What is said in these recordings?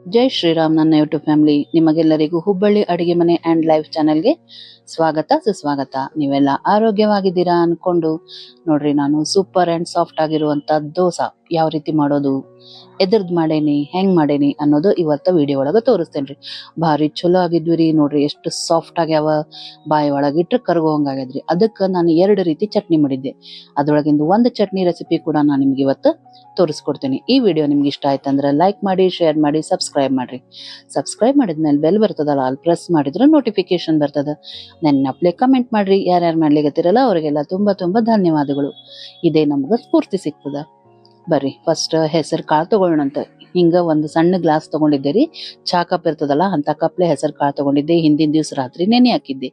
ಜೈ ಶ್ರೀರಾಮ್. ನನ್ನ YouTube family ನಿಮಗೆಲ್ಲರಿಗೂ ಹುಬ್ಬಳ್ಳಿ ಅಡಿಗೆ ಮನೆ ಅಂಡ್ ಲೈಫ್ ಚಾನೆಲ್ಗೆ ಸ್ವಾಗತ ಸುಸ್ವಾಗತ. ನೀವೆಲ್ಲ ಆರೋಗ್ಯವಾಗಿದ್ದೀರಾ ಅನ್ಕೊಂಡು ನೋಡ್ರಿ, ನಾನು ಸೂಪರ್ ಅಂಡ್ ಸಾಫ್ಟ್ ಆಗಿರುವಂತ ದೋಸಾ ಯಾವ ರೀತಿ ಮಾಡೋದು, ಎದ್ರದ್ ಮಾಡೇನಿ, ಹೆಂಗ್ ಮಾಡೇನಿ ಅನ್ನೋದು ಇವತ್ತ ವಿಡಿಯೋ ಒಳಗ ತೋರಿಸ್ತೇನ್ರಿ. ಭಾರಿ ಚಲೋ ಆಗಿದ್ವಿ ರೀ. ನೋಡ್ರಿ ಎಷ್ಟು ಸಾಫ್ಟ್ ಆಗ್ಯಾವ, ಬಾಯಿ ಒಳಗಿಟ್ರೆ ಕರ್ಗೋಂಗಾಗ್ಯದ್ರಿ. ಅದಕ್ಕೆ ನಾನು 2 ರೀತಿ ಚಟ್ನಿ ಮಾಡಿದ್ದೆ. ಅದ್ರೊಳಗಿಂದ ಒಂದು ಚಟ್ನಿ ರೆಸಿಪಿ ಕೂಡ ನಾನು ನಿಮ್ಗೆ ಇವತ್ತು ತೋರಿಸ್ಕೊಡ್ತೀನಿ. ಈ ವಿಡಿಯೋ ನಿಮ್ಗೆ ಇಷ್ಟ ಆಯ್ತಂದ್ರೆ ಲೈಕ್ ಮಾಡಿ, ಶೇರ್ ಮಾಡಿ, ಸಬ್ಸ್ಕ್ರೈಬ್ ಮಾಡ್ರಿ. ಸಬ್ಸ್ಕ್ರೈಬ್ ಮಾಡಿದ್ಮೇಲೆ ಬೆಲ್ ಬರ್ತದಲ್ಲ, ಅಲ್ಲಿ ಪ್ರೆಸ್ ಮಾಡಿದ್ರೆ ನೋಟಿಫಿಕೇಶನ್ ಬರ್ತದ. ನೆನಪ್ಲೆ ಕಮೆಂಟ್ ಮಾಡ್ರಿ. ಯಾರ್ಯಾರು ಮಾಡ್ಲಿಕತ್ತಿರಲ್ಲ ಅವರಿಗೆಲ್ಲ ತುಂಬಾ ತುಂಬಾ ಧನ್ಯವಾದಗಳು. ಇದೇ ನಮ್ಗೆ ಸ್ಫೂರ್ತಿ ಸಿಗ್ತದ. ಬರ್ರಿ ಫಸ್ಟ್ ಹೆಸರು ಕಾಳು ತಗೊಳ್ಳೋಣಂತ. ಹಿಂಗ ಒಂದು ಸಣ್ಣ ಗ್ಲಾಸ್ ತಗೊಂಡಿದ್ದೆ ರೀ. ಚಾ ಕಪ್ ಇರ್ತದಲ್ಲ ಅಂತ ಕಪ್ಲೆ ಹೆಸರು ಕಾಳು ತಗೊಂಡಿದ್ದೆ. ಹಿಂದಿನ ದಿವ್ಸ ರಾತ್ರಿ ನೆನೆ ಹಾಕಿದ್ದೆ.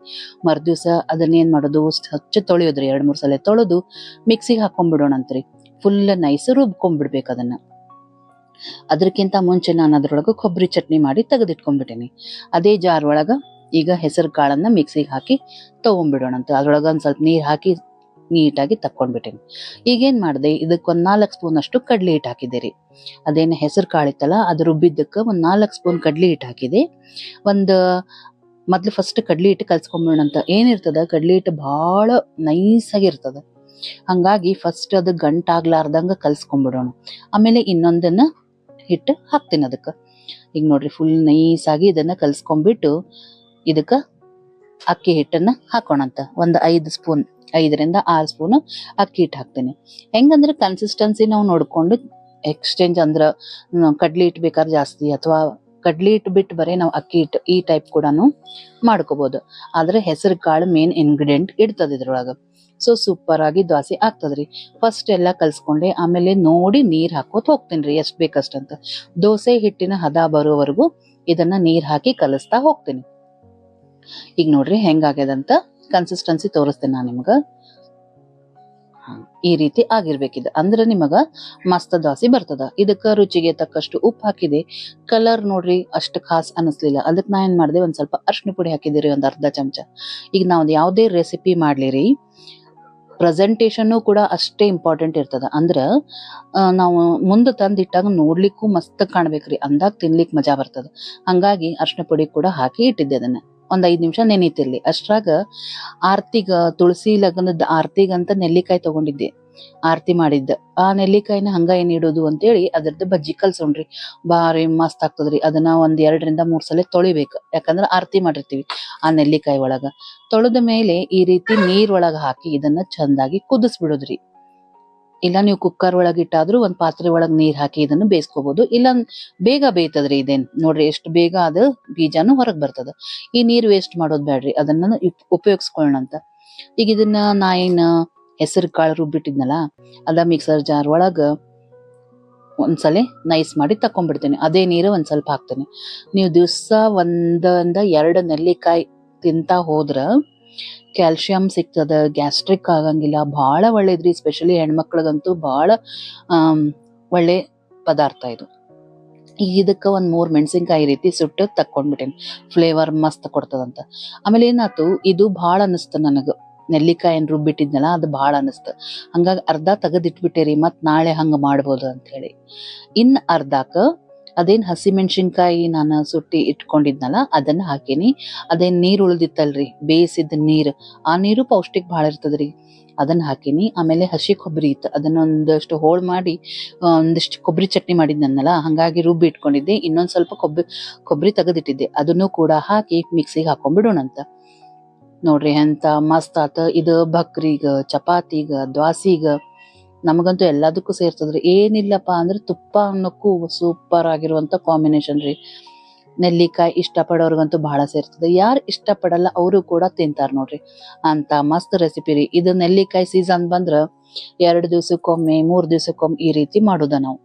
ಮರ್ದಿವ್ಸ ಅದನ್ನೇನ್ ಮಾಡೋದು, ಸ್ವಚ್ಛ ತೊಳೆಯೋದ್ರಿ. 2-3 ಸಲ ತೊಳೆದು ಮಿಕ್ಸಿಗೆ ಹಾಕೊಂಡ್ಬಿಡೋಣಂತ್ರಿ. ಫುಲ್ ನೈಸ್ ರುಬ್ಕೊಂಡ್ಬಿಡ್ಬೇಕು ಅದನ್ನ. ಅದಕ್ಕಿಂತ ಮುಂಚೆ ನಾನು ಅದ್ರೊಳಗ ಕೊಬ್ಬರಿ ಚಟ್ನಿ ಮಾಡಿ ತೆಗೆದಿಟ್ಕೊಂಡ್ಬಿಟ್ಟೇನಿ. ಅದೇ ಜಾರ್ ಒಳಗ ಈಗ ಹೆಸರು ಕಾಳನ್ನ ಮಿಕ್ಸಿಗೆ ಹಾಕಿ ತಗೊಂಡ್ಬಿಡೋಣಂತ. ಅದ್ರೊಳಗ ಒಂದ್ ಸ್ವಲ್ಪ ನೀರ್ ಹಾಕಿ ನೀಟಾಗಿ ತಕ್ಕೊಂಡ್ಬಿಟ್ಟೇನಿ. ಈಗೇನ್ ಮಾಡಿದೆ, ಇದಕ್ಕೊಂದ್ 4 ಸ್ಪೂನ್ ಅಷ್ಟು ಕಡ್ಲಿ ಹಿಟ್ಟು ಹಾಕಿದೆ ರೀ. ಅದೇನು ಹೆಸರು ಕಾಳಿತ್ತಲ್ಲ ಅದು ರುಬ್ಬಿದ್ದಕ್ಕ ಒಂದ್ 4 ಸ್ಪೂನ್ ಕಡ್ಲಿ ಹಿಟ್ಟು ಹಾಕಿದೆ. ಮೊದ್ಲು ಫಸ್ಟ್ ಕಡ್ಲಿ ಹಿಟ್ಟು ಕಲ್ಸ್ಕೊಂಡ್ಬಿಡೋಣಂತ. ಏನಿರ್ತದ, ಕಡ್ಲಿ ಹಿಟ್ಟು ಬಹಳ ನೈಸ್ ಆಗಿರ್ತದ. ಹಂಗಾಗಿ ಫಸ್ಟ್ ಅದು ಗಂಟಾಗ್ಲಾರ್ದಂಗ ಕಲ್ಸ್ಕೊಂಡ್ಬಿಡೋಣ. ಆಮೇಲೆ ಇನ್ನೊಂದನ್ನ ಹಿಟ್ಟು ಹಾಕ್ತೀನಿ ಅದಕ್ಕ. ಈಗ ನೋಡ್ರಿ ಫುಲ್ ನೈಸ್ ಆಗಿ ಇದನ್ನ ಕಲ್ಸ್ಕೊಂಡ್ಬಿಟ್ಟು ಇದಕ್ಕ ಅಕ್ಕಿ ಹಿಟ್ಟನ್ನ ಹಾಕೋಣಂತ. ಒಂದು 5-6 ಸ್ಪೂನ್ ಅಕ್ಕಿ ಹಿಟ್ಟು ಹಾಕ್ತೀನಿ. ಹೆಂಗಂದ್ರೆ ಕನ್ಸಿಸ್ಟೆನ್ಸಿ ನಾವು ನೋಡ್ಕೊಂಡು ಎಕ್ಸ್ಚೇಂಜ್ ಅಂದ್ರ ಕಡ್ಲಿ ಹಿಟ್ಟು ಬೇಕಾದ್ರೆ ಜಾಸ್ತಿ, ಅಥವಾ ಕಡ್ಲಿ ಹಿಟ್ಟು ಬಿಟ್ಟು ಬರೀ ನಾವು ಅಕ್ಕಿ ಹಿಟ್ಟು ಈ ಟೈಪ್ ಕೂಡ ಮಾಡ್ಕೋಬಹುದು. ಆದ್ರೆ ಹೆಸರು ಕಾಳು ಮೇನ್ ಇಂಗ್ರೀಡಿಯೆಂಟ್ ಇಡ್ತದ ಇದ್ರೊಳಗ. ಸೊ ಸೂಪರ್ ಆಗಿ ದೋಸೆ ಆಗ್ತದ್ರಿ. ಫಸ್ಟ್ ಎಲ್ಲ ಕಲ್ಸ್ಕೊಂಡೆ, ಆಮೇಲೆ ನೋಡಿ ನೀರ್ ಹಾಕೋತ ಹೋಗ್ತೀನಿ ಎಷ್ಟ್ ಬೇಕಷ್ಟಂತ. ದೋಸೆ ಹಿಟ್ಟಿನ ಹದ ಬರೋವರೆಗೂ ಇದನ್ನ ನೀರ್ ಹಾಕಿ ಕಲಿಸ್ತಾ ಹೋಗ್ತೀನಿ. ಈಗ ನೋಡ್ರಿ ಹೆಂಗಾಗ್ಯದಂತ ಕನ್ಸಿಸ್ಟೆನ್ಸಿ ತೋರಿಸ್ತೇನೆ ನಾನು ನಿಮ್ಗ. ಈ ರೀತಿ ಆಗಿರ್ಬೇಕಿದೆ ಅಂದ್ರೆ ನಿಮಗ ಮಸ್ತ್ ದೋಸೆ ಬರ್ತದ. ಇದಕ್ಕ ರುಚಿಗೆ ತಕ್ಕಷ್ಟು ಉಪ್ಪು ಹಾಕಿದೆ. ಕಲರ್ ನೋಡ್ರಿ ಅಷ್ಟು ಖಾಸ್ ಅನಿಸ್ಲಿಲ್ಲ. ಅದಕ್ಕೆ ನಾ ಏನ್ ಮಾಡಿದೆ, ಒಂದ್ ಸ್ವಲ್ಪ ಅರ್ಶಿನ ಪುಡಿ ಹಾಕಿದಿರಿ, ಒಂದ್ ಅರ್ಧ ಚಮಚ. ಈಗ ನಾವು ಯಾವುದೇ ರೆಸಿಪಿ ಮಾಡ್ಲಿರಿ, ಪ್ರೆಸೆಂಟೇಶನ್ ಕೂಡ ಅಷ್ಟೇ ಇಂಪಾರ್ಟೆಂಟ್ ಇರ್ತದ. ಅಂದ್ರ ನಾವು ಮುಂದೆ ತಂದಿಟ್ಟಾಗ ನೋಡ್ಲಿಕ್ಕೂ ಮಸ್ತ್ ಕಾಣ್ಬೇಕ್ರಿ, ಅಂದಾಗ ತಿನ್ಲಿಕ್ ಮಜಾ ಬರ್ತದ. ಹಂಗಾಗಿ ಅರ್ಶಿನ ಪುಡಿ ಕೂಡ ಹಾಕಿ ಇಟ್ಟಿದ್ದೆ. ಅದನ್ನ ಒಂದ್ 5 ನಿಮಿಷ ನೆನೀತಿರ್ಲಿ. ಅಷ್ಟ್ರಾಗ ಆರ್ತಿಗ, ತುಳಸಿ ಲಗ್ನದ ಆರ್ತಿಗಂತ ನೆಲ್ಲಿಕಾಯಿ ತಗೊಂಡಿದ್ದೆ, ಆರ್ತಿ ಮಾಡಿದ್ದ. ಆ ನೆಲ್ಲಿಕಾಯಿನ ಹಂಗ ಏನ್ ಇಡೋದು ಅಂತೇಳಿ ಅದ್ರದ್ದು ಬಜ್ಜಿ ಕಲ್ಸೋಣ್ರಿ. ಬಾರಿ ಮಸ್ತ್ ಆಗ್ತದ್ರಿ. ಅದನ್ನ ಒಂದ್ 2-3 ಸಲ ತೊಳಿಬೇಕು. ಯಾಕಂದ್ರ ಆರ್ತಿ ಮಾಡಿರ್ತೀವಿ ಆ ನೆಲ್ಲಿಕಾಯಿ ಒಳಗ. ತೊಳೆದ ಮೇಲೆ ಈ ರೀತಿ ನೀರ್ ಒಳಗ ಹಾಕಿ ಇದನ್ನ ಚಂದಾಗಿ ಕುದಿಸ್ಬಿಡೋದ್ರಿ. ಇಲ್ಲ ನೀವು ಕುಕ್ಕರ್ ಒಳಗ ಇಟ್ಟಾದ್ರೂ ಒಂದ್ ಪಾತ್ರೆ ಒಳಗ್ ನೀರ್ ಹಾಕಿ ಇದನ್ನ ಬೇಯಿಸ್ಕೋಬಹುದು. ಇಲ್ಲ ಬೇಗ ಬೇಯ್ತದ್ರಿ. ಇದೇನ್ ನೋಡ್ರಿ ಎಷ್ಟು ಬೇಗ ಅದು ಬೀಜಾನು ಹೊರಗ್ ಬರ್ತದ. ಈ ನೀರ್ ವೇಸ್ಟ್ ಮಾಡೋದ್ ಬ್ಯಾಡ್ರಿ, ಅದನ್ನ ಉಪಯೋಗಿಸ್ಕೊಳ್ಳೋಣಂತ. ಈಗ ಇದನ್ನ ನಾ ಏನ್ ಹೆಸರು ಕಾಳು ರುಬ್ಬಿಟ್ಟಿದ್ನಲ್ಲ, ಅದ ಮಿಕ್ಸರ್ ಜಾರ್ ಒಳಗ ಒಂದ್ಸಲ ನೈಸ್ ಮಾಡಿ ತಕೊಂಡ್ಬಿಡ್ತೇನೆ. ಅದೇ ನೀರು ಒಂದ್ ಸ್ವಲ್ಪ ಹಾಕ್ತೇನೆ. ನೀವು ದಿವ್ಸ 1-2 ನೆಲ್ಲಿಕಾಯಿ ತಿಂತಾ ಹೋದ್ರ ಕ್ಯಾಲ್ಸಿಯಂ ಸಿಗ್ತದ, ಗ್ಯಾಸ್ಟ್ರಿಕ್ ಆಗಂಗಿಲ್ಲ. ಬಹಳ ಒಳ್ಳೇದ್ರಿ. ಸ್ಪೆಷಲಿ ಹೆಣ್ಮಕ್ಳಿಗಂತೂ ಬಹಳ ಒಳ್ಳೆ ಪದಾರ್ಥ ಇದು. ಈಗ ಇದಕ್ಕ ಒಂದ್ 3 ಮೆಣಸಿನ್ಕಾಯಿ ರೀತಿ ಸುಟ್ಟು ತಕೊಂಡ್ಬಿಟ್ಟೇನಿ. ಫ್ಲೇವರ್ ಮಸ್ತ್ ಕೊಡ್ತದಂತ. ಆಮೇಲೆ ಏನಾತು, ಇದು ಬಹಳ ಅನಿಸ್ತ ನನಗ. ನೆಲ್ಲಿಕಾಯಿ ಏನ್ ರುಬ್ಬಿಟ್ಟಿದ್ನಲ್ಲ ಅದು ಬಹಳ ಅನಿಸ್ತ. ಹಂಗಾಗಿ ಅರ್ಧ ತೆಗೆದಿಟ್ಬಿಟ್ಟೇರಿ, ಮತ್ ನಾಳೆ ಹಂಗ ಮಾಡ್ಬೋದು ಅಂತ ಹೇಳಿ. ಇನ್ ಅರ್ಧಾಕ ಅದೇನ್ ಹಸಿ ಮೆಣಸಿನ್ಕಾಯಿ ನಾನು ಸುಟ್ಟಿ ಇಟ್ಕೊಂಡಿದ್ನಲ್ಲ ಅದನ್ನ ಹಾಕೀನಿ. ಅದೇನ್ ನೀರ್ ಉಳ್ದಿತ್ತಲ್ರಿ, ಬೇಯಿಸಿದ ನೀರ್, ಆ ನೀರು ಪೌಷ್ಟಿಕ್ ಬಹಳ ಇರ್ತದ್ರಿ. ಅದನ್ನ ಹಾಕೀನಿ. ಆಮೇಲೆ ಹಸಿ ಕೊಬ್ಬರಿ ಇತ್ತು, ಅದನ್ನ ಒಂದಷ್ಟು ಹೋಳ್ ಮಾಡಿ ಒಂದಿಷ್ಟು ಕೊಬ್ಬರಿ ಚಟ್ನಿ ಮಾಡಿದ್ನಲ್ಲ, ಹಂಗಾಗಿ ರುಬ್ಬಿ ಇಟ್ಕೊಂಡಿದ್ದೆ. ಇನ್ನೊಂದ್ ಸ್ವಲ್ಪ ಕೊಬ್ಬರಿ ತೆಗೆದಿಟ್ಟಿದ್ದೆ, ಅದನ್ನು ಕೂಡ ಹಾಕಿ ಮಿಕ್ಸಿಗೆ ಹಾಕೊಂಡ್ಬಿಡೋಣಂತ. ನೋಡ್ರಿ ಎಂತ ಮಸ್ತ್ ಆತ. ಇದು ಭಕ್ರಿಗ, ಚಪಾತಿಗ, ದ್ವಾಸಿಗ, ನಮಗಂತೂ ಎಲ್ಲದಕ್ಕೂ ಸೇರ್ತದ್ರಿ. ಏನಿಲ್ಲಪ್ಪಾ ಅಂದ್ರೆ ತುಪ್ಪ ಅನ್ನಕ್ಕೂ ಸೂಪರ್ ಆಗಿರುವಂತ ಕಾಂಬಿನೇಷನ್ ರೀ. ನೆಲ್ಲಿಕಾಯಿ ಇಷ್ಟಪಡೋರ್ಗಂತೂ ಬಹಳ ಸೇರ್ತದೆ. ಯಾರು ಇಷ್ಟಪಡಲ್ಲ ಅವರು ಕೂಡ ತಿಂತಾರ ನೋಡ್ರಿ. ಅಂತ ಮಸ್ತ್ ರೆಸಿಪಿ ರೀ ಇದು. ನೆಲ್ಲಿಕಾಯಿ ಸೀಸನ್ ಬಂದ್ರ 2 ದಿವ್ಸಕ್ಕೊಮ್ಮೆ 3 ದಿವ್ಸಕ್ಕೊಮ್ಮೆ ಈ ರೀತಿ ಮಾಡುದ ನಾವು,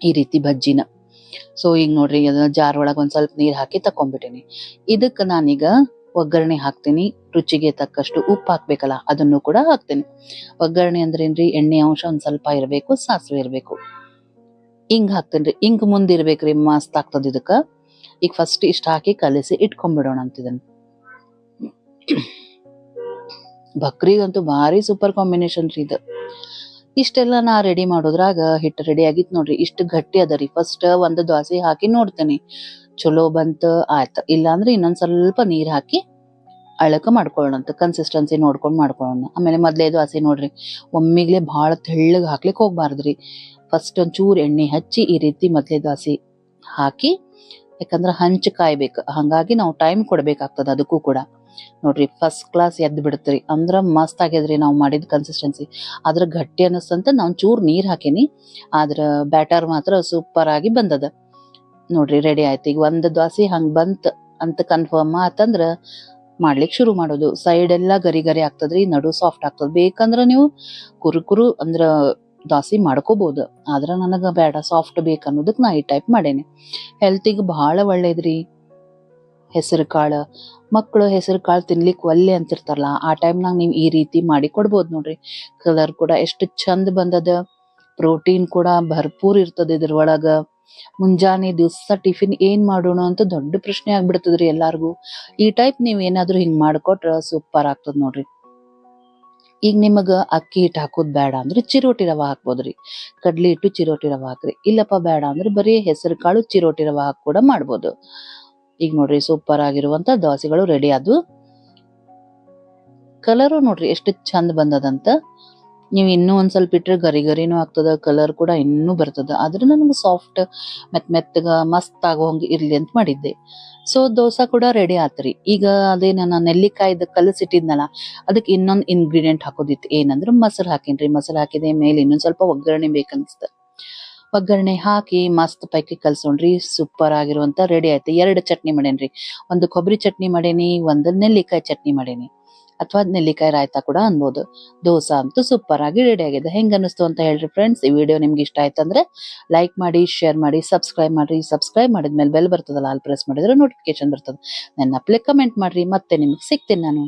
ಈ ರೀತಿ ಬಜ್ಜಿನ. ಸೊ ಈಗ ನೋಡ್ರಿ ಅದನ್ನ ಜಾರ್ ಒಳಗ ಒಂದ್ ಸ್ವಲ್ಪ ನೀರ್ ಹಾಕಿ ತಕೊಂಡ್ಬಿಟ್ಟೇನಿ. ಇದಕ್ಕ ನಾನೀಗ ಒಗ್ಗರಣೆ ಹಾಕ್ತೀನಿ. ರುಚಿಗೆ ತಕ್ಕಷ್ಟು ಉಪ್ಪು ಹಾಕ್ಬೇಕಲ್ಲ, ಅದನ್ನು ಕೂಡ ಹಾಕ್ತೀನಿ. ಒಗ್ಗರಣೆ ಅಂದ್ರೆ ಏನ್ರಿ, ಎಣ್ಣೆ ಅಂಶ ಒಂದ್ ಸ್ವಲ್ಪ ಇರ್ಬೇಕು, ಸಾಸಿವೆ ಇರ್ಬೇಕು, ಹಿಂಗ್ ಹಾಕ್ತೇನ್ರಿ. ಹಿಂಗ್ ಮುಂದಿರ್ಬೇಕ್ರಿ, ಮಸ್ತ್ ಆಗ್ತದ ಇದಕ್ಕ. ಈಗ ಫಸ್ಟ್ ಇಷ್ಟ ಹಾಕಿ ಕಲಿಸಿ ಇಟ್ಕೊಂಡ್ಬಿಡೋಣ ಅಂತಿದನ್. ಬಕ್ರಿಗಂತೂ ಭಾರಿ ಸೂಪರ್ ಕಾಂಬಿನೇಷನ್ ರೀ ಇದು. ಇಷ್ಟೆಲ್ಲ ನಾ ರೆಡಿ ಮಾಡೋದ್ರಾಗ ಹಿಟ್ಟು ರೆಡಿ ಆಗಿತ್ ನೋಡ್ರಿ. ಇಷ್ಟು ಗಟ್ಟಿ ಅದರಿ. ಫಸ್ಟ್ ಒಂದು ದೋಸೆ ಹಾಕಿ ನೋಡ್ತೇನೆ, ಚಲೋ ಬಂತ ಆಯ್ತು, ಇಲ್ಲಾಂದ್ರೆ ಇನ್ನೊಂದ್ ಸ್ವಲ್ಪ ನೀರ್ ಹಾಕಿ ಅಳಕ ಮಾಡ್ಕೊಳ್ಳೋಣಂತ, ಕನ್ಸಿಸ್ಟೆನ್ಸಿ ನೋಡ್ಕೊಂಡ್ ಮಾಡ್ಕೊಳ್ಳೋಣ. ಆಮೇಲೆ ಮೊದ್ಲೇ ದೋಸೆ ನೋಡ್ರಿ, ಒಮ್ಮಿಗ್ಲೆ ಭಾಳ ತೆಳ್ಳಗ್ ಹಾಕ್ಲಿಕ್ ಹೋಗ್ಬಾರ್ದ್ರಿ. ಫಸ್ಟ್ ಒಂಚೂರ್ ಎಣ್ಣೆ ಹಚ್ಚಿ ಈ ರೀತಿ ಮೊದ್ಲೇ ದೋಸೆ ಹಾಕಿ, ಯಾಕಂದ್ರ ಹಂಚ್ ಕಾಯ್ಬೇಕು, ಹಂಗಾಗಿ ನಾವು ಟೈಮ್ ಕೊಡ್ಬೇಕಾಗ್ತದ ಅದಕ್ಕೂ ಕೂಡ. ನೋಡ್ರಿ ಫಸ್ಟ್ ಕ್ಲಾಸ್ ಎದ್ದು ಬಿಡ್ತ್ರಿ, ಅಂದ್ರ ಮಸ್ತ್ ಆಗ್ಯದ್ರಿ ನಾವ್ ಮಾಡಿದ ಕನ್ಸಿಸ್ಟೆನ್ಸಿ. ಆದ್ರ ಗಟ್ಟಿ ಅನಸ್ತಂತ ನಾವ್ ಚೂರ್ ನೀರ್ ಹಾಕೇನಿ, ಆದ್ರ ಬ್ಯಾಟರ್ ಮಾತ್ರ ಸೂಪರ್ ಆಗಿ ಬಂದದ ನೋಡ್ರಿ. ರೆಡಿ ಆಯ್ತು. ಈಗ ಒಂದ್ ದೋಸೆ ಹಂಗ್ ಬಂತ್ ಅಂತ ಕನ್ಫರ್ಮ್ ಆತಂದ್ರ ಮಾಡ್ಲಿಕ್ ಶುರು ಮಾಡೋದು. ಸೈಡ್ ಎಲ್ಲಾ ಗರಿ ಗರಿ ಆಗ್ತದ್ರಿ, ನಡು ಸಾಫ್ಟ್ ಆಗ್ತದ. ಬೇಕಂದ್ರ ನೀವು ಕುರುಕುರು ಅಂದ್ರ ದೋಸೆ ಮಾಡ್ಕೋಬಹುದು, ಆದ್ರ ನನಗ ಬೇಡ, ಸಾಫ್ಟ್ ಬೇಕನ್ನೋದಕ್ ನಾ ಈ ಟೈಪ್ ಮಾಡೇನಿ. ಹೆಲ್ತಿಗೆ ಬಹಳ ಒಳ್ಳೇದ್ರಿ ಹೆಸರು ಕಾಳು. ಮಕ್ಕಳು ಹೆಸರು ಕಾಳು ತಿನ್ಲಿಕ್ ಒಲ್ಲೆ ಅಂತಿರ್ತಾರಲ್ಲ, ಆ ಟೈಮ್ನಾಗ ನೀವು ಈ ರೀತಿ ಮಾಡಿ ಕೊಡ್ಬೋದು ನೋಡ್ರಿ. ಕಲರ್ ಕೂಡ ಎಷ್ಟು ಚಂದ ಬಂದದ, ಪ್ರೋಟೀನ್ ಕೂಡ ಭರ್ಪೂರ್ ಇರ್ತದ ಇದ್ರೊಳಗ. ಮುಂಜಾನೆ ದಿವ್ಸ ಟಿಫಿನ್ ಏನ್ ಮಾಡೋಣ ಅಂತ ದೊಡ್ಡ ಪ್ರಶ್ನೆ ಆಗ್ಬಿಡ್ತದ್ರಿ ಎಲ್ಲಾರ್ಗು. ಈ ಟೈಪ್ ನೀವ್ ಏನಾದ್ರು ಹಿಂಗ್ ಮಾಡ್ಕೊಟ್ರ ಸೂಪರ್ ಆಗ್ತದ ನೋಡ್ರಿ. ಈಗ ನಿಮಗ ಅಕ್ಕಿ ಹಿಟ್ಟು ಹಾಕೋದ್ ಬೇಡ ಅಂದ್ರೆ ಚಿರೋಟಿ ರವಾ ಹಾಕ್ಬೋದ್ರಿ. ಕಡ್ಲಿ ಹಿಟ್ಟು ಚಿರೋಟಿ ರವಾ ಹಾಕ್ರಿ. ಇಲ್ಲಪ್ಪ ಬೇಡ ಅಂದ್ರೆ ಬರೀ ಹೆಸರು ಕಾಳು ಚಿರೋಟಿ ರವಾ ಹಾಕಿ ಕೂಡ ಮಾಡ್ಬೋದು. ಈಗ ನೋಡ್ರಿ ಸೂಪರ್ ಆಗಿರುವಂತ ದೋಸೆಗಳು ರೆಡಿ ಆದ್ವು. ಕಲರು ನೋಡ್ರಿ ಎಷ್ಟು ಚಂದ ಬಂದದಂತ. ನೀವು ಇನ್ನೂ ಒಂದ್ ಸ್ವಲ್ಪ ಇಟ್ರೆ ಗರಿ ಗರಿನೂ ಆಗ್ತದ, ಕಲರ್ ಕೂಡ ಇನ್ನೂ ಬರ್ತದ. ಆದ್ರೆ ನನಗೆ ಸಾಫ್ಟ್ ಮೆತ್ತಗ ಮಸ್ತ್ ಆಗೋ ಹಂಗ ಇರ್ಲಿ ಅಂತ ಮಾಡಿದ್ದೆ. ಸೊ ದೋಸಾ ಕೂಡ ರೆಡಿ ಆತ್ರಿ. ಈಗ ಅದೇ ನಾನು ನೆಲ್ಲಿಕಾಯ್ದು ಕಲಸಿಟ್ಟಿದ್ನಲ್ಲ, ಅದಕ್ಕೆ ಇನ್ನೊಂದ್ ಇಂಗ್ರೀಡಿಯೆಂಟ್ ಹಾಕೋದಿತ್ತು. ಏನಂದ್ರೆ ಮೊಸರು ಹಾಕೇನ್ರಿ. ಮೊಸರು ಹಾಕಿದೆ ಮೇಲೆ ಇನ್ನೊಂದ್ ಸ್ವಲ್ಪ ಒಗ್ಗರಣೆ ಬೇಕನ್ಸ್ತ, ಒಗ್ಗರಣೆ ಹಾಕಿ ಮಸ್ತ್ ಪೈಕಿ ಕಲ್ಸೋಣ್ರಿ. ಸೂಪರ್ ಆಗಿರುವಂತ ರೆಡಿ ಆಯ್ತು. 2 ಚಟ್ನಿ ಮಾಡೇನ್ರಿ, ಒಂದು ಕೊಬ್ಬರಿ ಚಟ್ನಿ ಮಾಡೇನಿ, ಒಂದು ನೆಲ್ಲಿಕಾಯಿ ಚಟ್ನಿ ಮಾಡೇನಿ, ಅಥವಾ ನೆಲ್ಲಿಕಾಯಿ ರಾಯ್ತಾ ಕೂಡ ಅನ್ಬೋದು. ದೋಸಾ ಅಂತೂ ಸೂಪರ್ ಆಗಿ ರೆಡಿ ಆಗಿದೆ. ಹೆಂಗ್ ಅನಿಸ್ತು ಅಂತ ಹೇಳ್ರಿ ಫ್ರೆಂಡ್ಸ್. ಈ ವಿಡಿಯೋ ನಿಮ್ಗೆ ಇಷ್ಟ ಆಯ್ತಂದ್ರೆ ಲೈಕ್ ಮಾಡಿ, ಶೇರ್ ಮಾಡಿ, ಸಬ್ಸ್ಕ್ರೈಬ್ ಮಾಡ್ರಿ. ಸಬ್ಸ್ಕ್ರೈಬ್ ಮಾಡಿದ್ಮೇಲೆ ಬೆಲ್ ಬರ್ತದಲ್ಲ, ಅಲ್ಲಿ ಪ್ರೆಸ್ ಮಾಡಿದ್ರೆ ನೋಟಿಫಿಕೇಶನ್ ಬರ್ತದೆ. ನನ್ನ ಅಪ್ಲೆ ಕಮೆಂಟ್ ಮಾಡ್ರಿ. ಮತ್ತೆ ನಿಮ್ಗೆ ಸಿಗ್ತೀನಿ ನಾನು.